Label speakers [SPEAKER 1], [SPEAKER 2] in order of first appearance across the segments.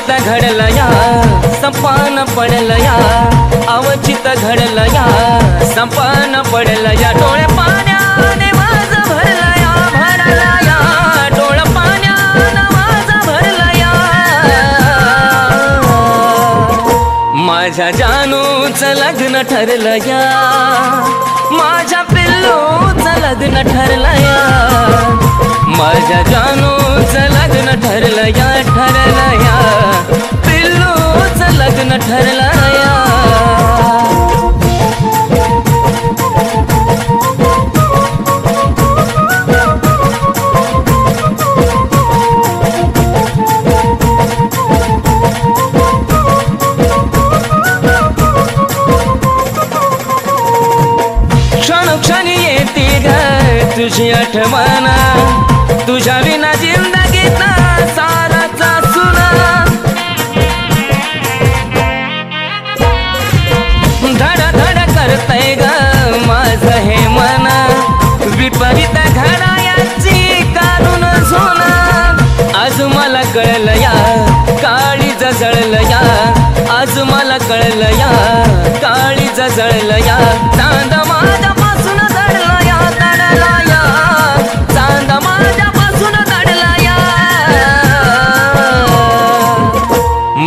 [SPEAKER 1] अवचित घडलं या संपान पडलं या अवचित घडलं या संपान पडलं या डोळे पाण्याने माझं भरलं या भरलं या डोळं पाण्यानं माझं भरलं या माझ्या जानूचं लग्न ठरलं या माझ्या पिल्लूचं लग्न ठरलं या माझ्या जानूचं लग्न ठरलं या पिल्लूचं लग्न ठरलं या क्षणोक्षणी येते ग तुझी आठवण तुझ्या विना जिंदगीत साराचा सुना धड धड करतय ग माझं हे मन विपरीत घडायाची काढून झोना आज मला कळलं या काळी जळलं या आज मला कळलं या काळी जळलं या चांद माझ्यापासून दडला या दडला या चांद माझ्यापासून दडला या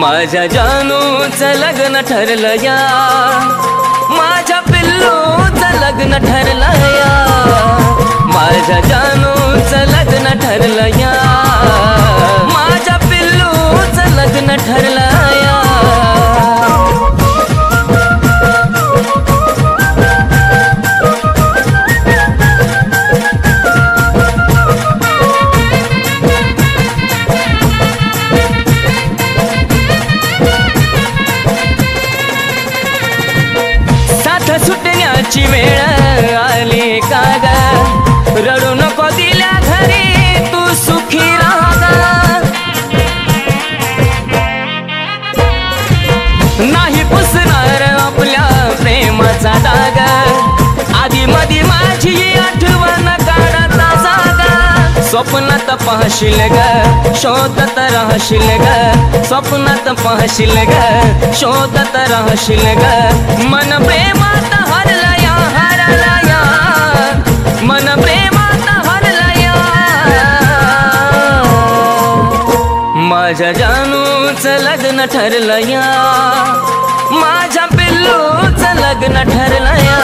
[SPEAKER 1] माझ्या जानूचं लग्न ठरलं या माझ्या पिल्लूचं लग्न ठरलं या माझ्या जानूचं लग्न ठरलं या माझ्या पिल्लूचं लग्न ठरलं या सुटण्याची वेळ आली का ग रडू नको दिल्या घरी तू सुखी राहा नाही पुसणार आपल्या प्रेमाचा डाग आधी मधी माझी आठवण काढता जागा स्वप्नात पाहशील ग शोधत राहशील ग स्वप्नात पाहशील ग शोधत राहशील ग मन प्रेमात हरला या हरला या मन प्रेमात हरला या माझ्या जानूचं लग्न ठरलं या माझ्या पिल्लूचं लग्न ठरलं या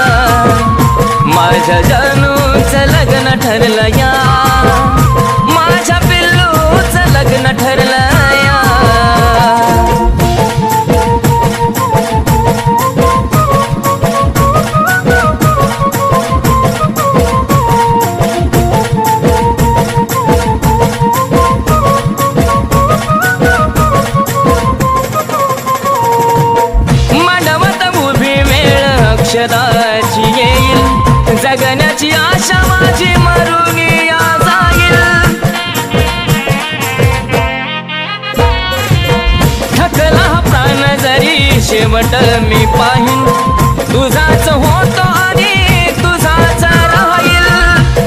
[SPEAKER 1] माझ्या जानूचं लग्न ठरलं या माझ्या पिल्लूचं लग्न ठरलं या अक्षदाची येईल जगण्याची आशा माझी मरून जाईल थकला प्राण जरी शेवट मी पाहीन तुझाच होतो आणि तुझाच राहील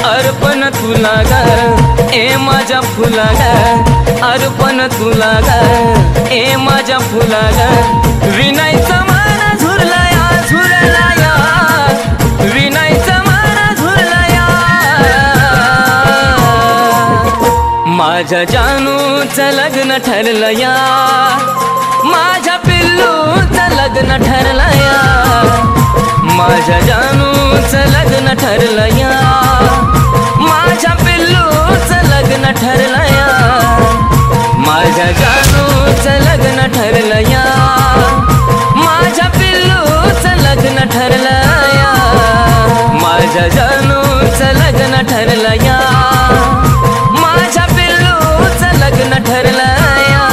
[SPEAKER 1] अर्पण तुला ग ए माझ्या फुला ग अर्पण तुला ग ए माझ्या फुला ग विनायचं मन झुरला या झुरला या विनायचं मन झुरला या माझ्या जानूचं लग्न ठरलं या माझ्या पिल्लूचं लग्न ठरलं या माझ्या जानूचं लग्न ठरलं या माझ्या पिल्लूचं लग्न ठरलं या माझ्या जानूचं लग्न ठरलं या माझ्या पिल्लूचं लग्न ठरलं या माझ्या जानूचं लग्न ठरलं या माझ्या पिल्लूचं लग्न ठरलं या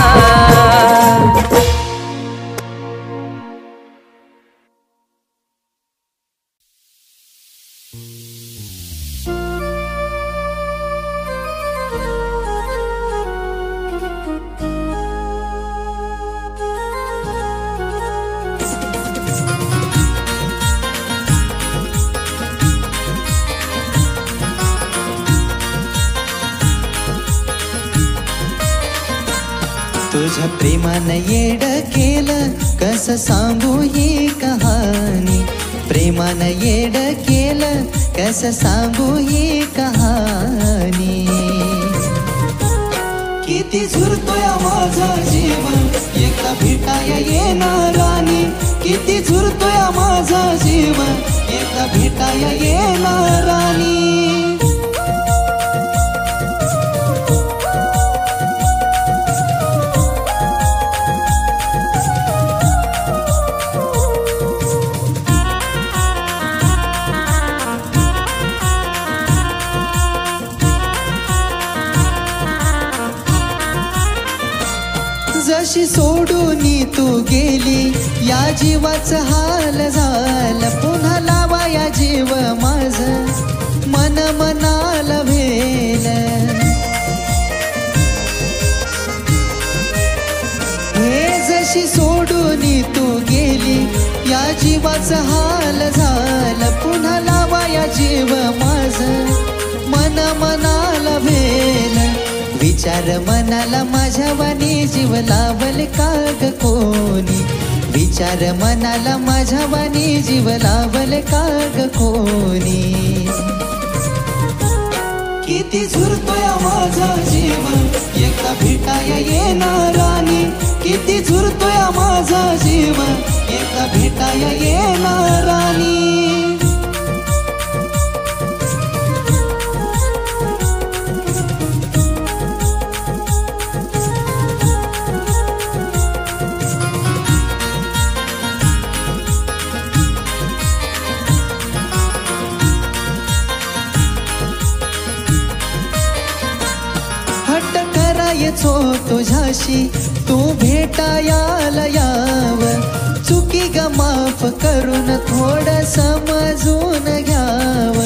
[SPEAKER 2] तुझ्या प्रेमानं येड केलं कसं सांगू ही कहाणी, प्रेमानं येड केलं कसं सांगू ही कहाणी. किती झुरतोय माझा जीव एकदा भेटाया येणारानी, किती झुरतोय माझा जीव एकदा भेटाया येणारानी. जशी सोडून तू गेली या जीवाचं हाल झालं, पुन्हा लावा या जीव माझं मन मनाला भेल. हे जशी सोडून तू गेली या जीवाचं हाल झालं, पुन्हा लावा या जीव माझं मन मनाला भेल. विचार मनाला माझ्या वाणी जीव लावल का ग कोणी, विचार मनाला माझ्या वाणी जीव लावल का ग कोणी. किती झुरतोय माझा जीव एकदा भेटाया येणारानी, किती झुरतोय माझा जीव एकदा भेटाया येणारानी. तुझ्याशी तू भेटायाला याव, चुकी ग माफ करून थोडं समजून घ्याव.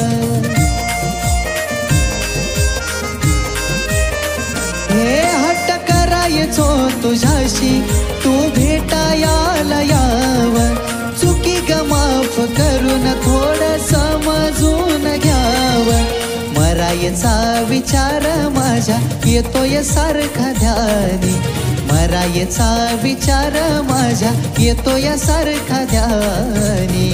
[SPEAKER 2] हे हट्ट करायचो तुझ्याशी तू भेटायाला याव, चुकी ग माफ करून थोडं समजून घ्याव. मरायचा विचार माझ्या येतोय सारखा ध्यानी, मरायचा विचार माझ्या येतोय सारखा ध्यानी.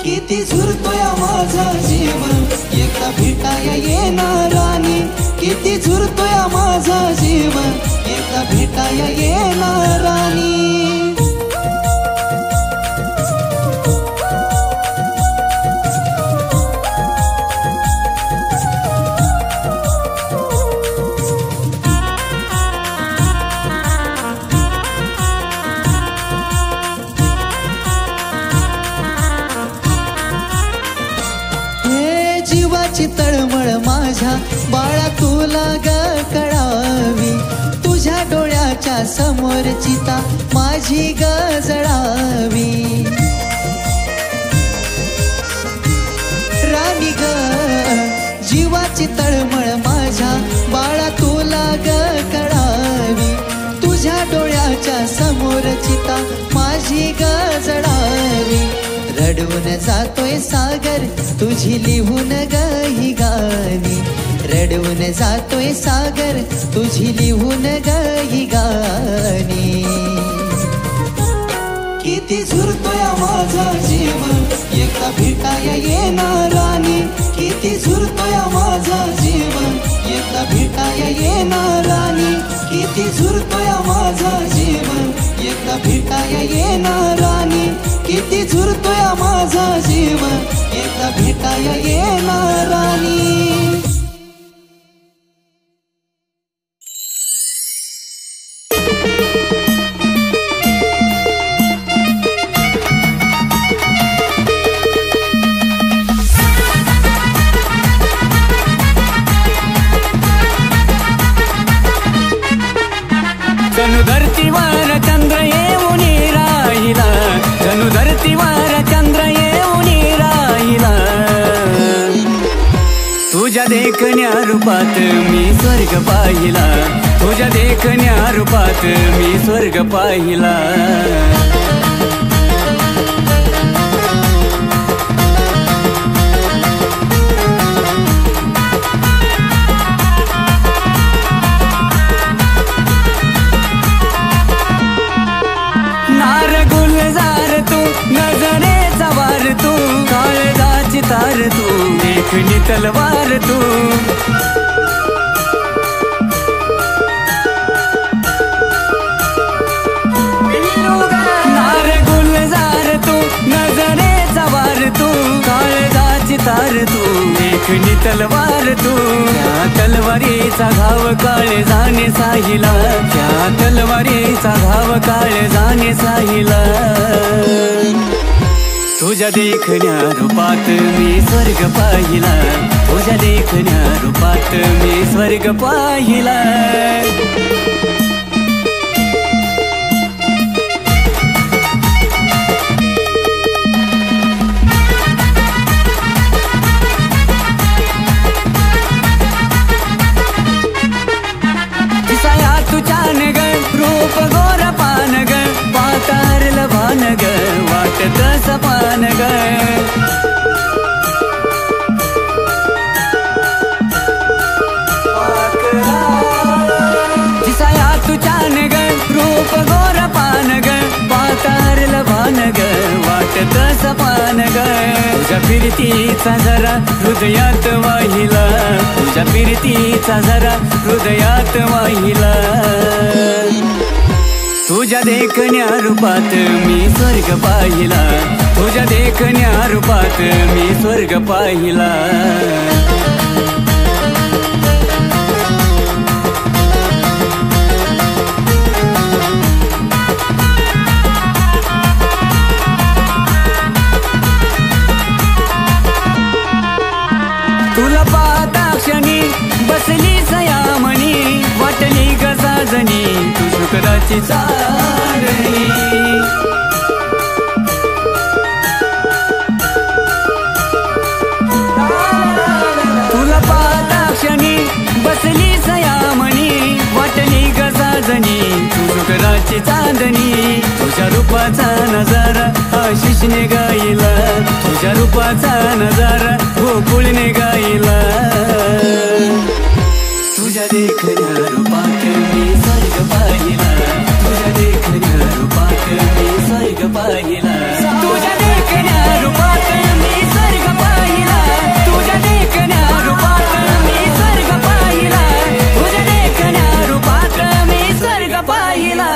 [SPEAKER 2] किती झुरतोय माझा जीव एकदा भेटाया येणारानी, किती झुरतोय माझा जीव एकदा भेटाया येणारानी. तळमळ माझ्या बाळा तुला ग कळावी, तुझ्या डोळ्याच्या समोर चिता माझी ग जळावी. राणी ग जीवाची तळमळ माझ्या बाळा तुला ग कळावी, तुझ्या डोळ्याच्या समोर चिता माझी ग जळावी. रडवून जातोय सागर तुझी लिहून ग ही गाणी, रडवून जातोय सागर तुझी लिहून ग ही गाणी. किती झुरतोय माझा जीव एकदा भेटाया येणारानी, किती झुरतोय माझा जीव एकदा भेटाया येणारानी, किती झुरतोय माझा जीव एकदा भेटाया येणारानी, किती झुरतोय माझा जीव एकदा भेटाया येणारानी.
[SPEAKER 1] जणू धरतीवर चंद्र येऊन राहिला, जणू धरतीवर चंद्र येऊन राहिला. तुझ्या देखण्या रूपात मी स्वर्ग पाहिला, तुझ्या देखण्या रूपात मी स्वर्ग पाहिला. तलवार तू नार गुलजार तू नजरेचा वार तू काळजाची तार तू देखणी तलवार तू त्या तलवारीचा घाव काळे जाणे साहिला त्या तलवारीचा घाव काळे जाणे साहिला तुझ्या देखण्या रूपात मी स्वर्ग पाहिला तुझ्या देखण्या रूपात मी स्वर्ग पाहिला दिसाया तू छान ग रूप गोर पान ग पातारल भान ग वाटत सपान ग दिसाया तू छान ग रूप गोर पान ग पातारल भान ग वाटत सपान ग तुझ्या फिरतीचा जरा हृदयात वाहिला तुझ्या फिरतीचा जरा हृदयात वाहिला तुझ्या देखण्या रूपात मी स्वर्ग पाहिला तुझ्या देखण्या रूपात मी स्वर्ग पाहिला तुला पाहता क्षणी बसली सयामणी वाटली ग साजणी तू शुक्राची चांदणी तुला पाहता क्षणी बसली सयामणी वाटली ग साजणी तू शुक्राची चांदणी तुझ्या रूपाचा नजारा आशिषने गायला तुझ्या रूपाचा नजारा गोकुळने गायला तुझ्या देखण्या रूपात मी स्वर्ग पाहिला तुझ्या देखण्या रूपात मी स्वर्ग पाहिला तुझ्या देखण्या रूपात मी स्वर्ग पाहिला तुझ्या देखण्या रूपात मी स्वर्ग पाहिला तुझ्या देखण्या रूपात मी स्वर्ग पाहिला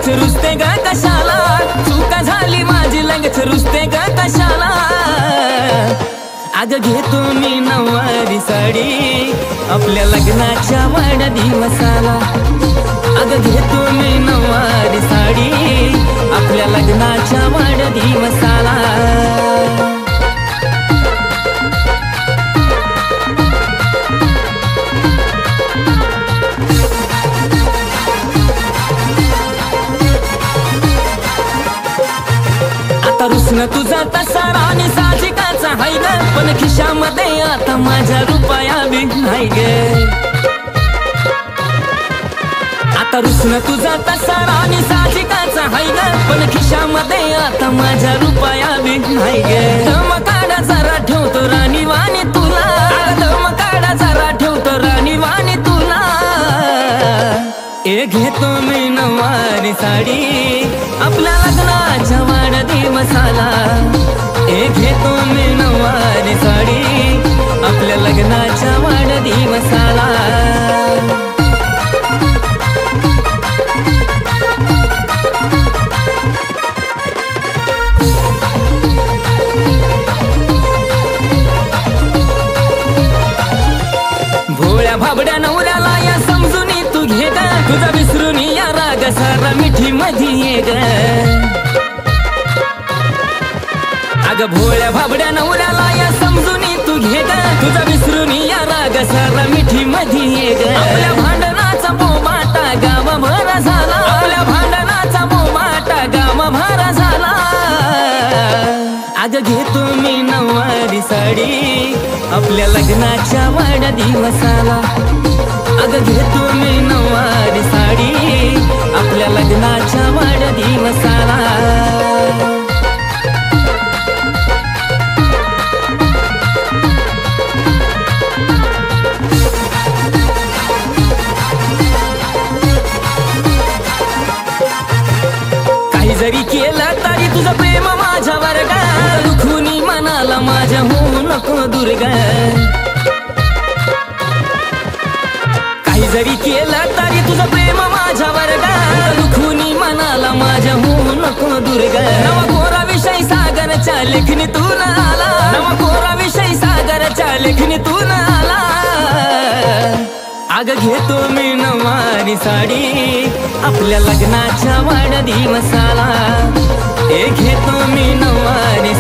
[SPEAKER 1] रुसते ग कशाला चुका झाली माझी लगेच रुसते ग कशाला अग घेतो मी नऊवारी साडी आपल्या लग्नाच्या वाढदिवसाला अग घेतो मी नऊवारी साडी आपल्या लग्नाच्या वाढदिवसाला रुसन तुझा तसा राणी साजिकाचा हाय ग पण खिशामध्ये आता माझ्या रुपया बी नाही ग आता रुसन तुझा तसा राणी साजिकाचा हाय ग पण खिशामध्ये आता माझ्या रुपया बी नाही ग दम काढा जरा ठेवतो राणी वाणी तुला दम काढा जरा ठेवतो राणी वाणी तुला ए घेतो मी नऊवारी साडी आपल्या लग्नाच्या वाढदिवसाला ए घेतो मी नऊवारी साडी आपल्या लग्नाच्या वाढदिवसाला भोळ्या भाबड्या नवऱ्याला या समजून तू घे ग तुझा विसरून या राग सारा मिठी मध्ये ये ग अग भोळ्या भाबड्या नवऱ्याला या समजून तू घे ग तुझा विसरून या राग सारा मिठी मध्ये ये ग आपल्या भांडणाचा बोमाटा गावभर झाला आपल्या भांडणाचा बोमाटा गावभर झाला अग घेतो मी नऊवारी साडी आपल्या लग्नाच्या वाढदिवसाला अग घेतो मी नऊवारी साडी दुर्गा काही जरी केलं तरी तुझं प्रेम माझ्यावर ग दुखुनी मनाला माझ्या होऊ नको दुर्गा नवा कोरा विषय सागरच्या लेखणीतून आला नवा कोरा विषय सागरच्या लेखणीतून आला अग घेतो मी नवारी साडी आपल्या लग्नाच्या वाढदिवसाला घेतो मी नवारी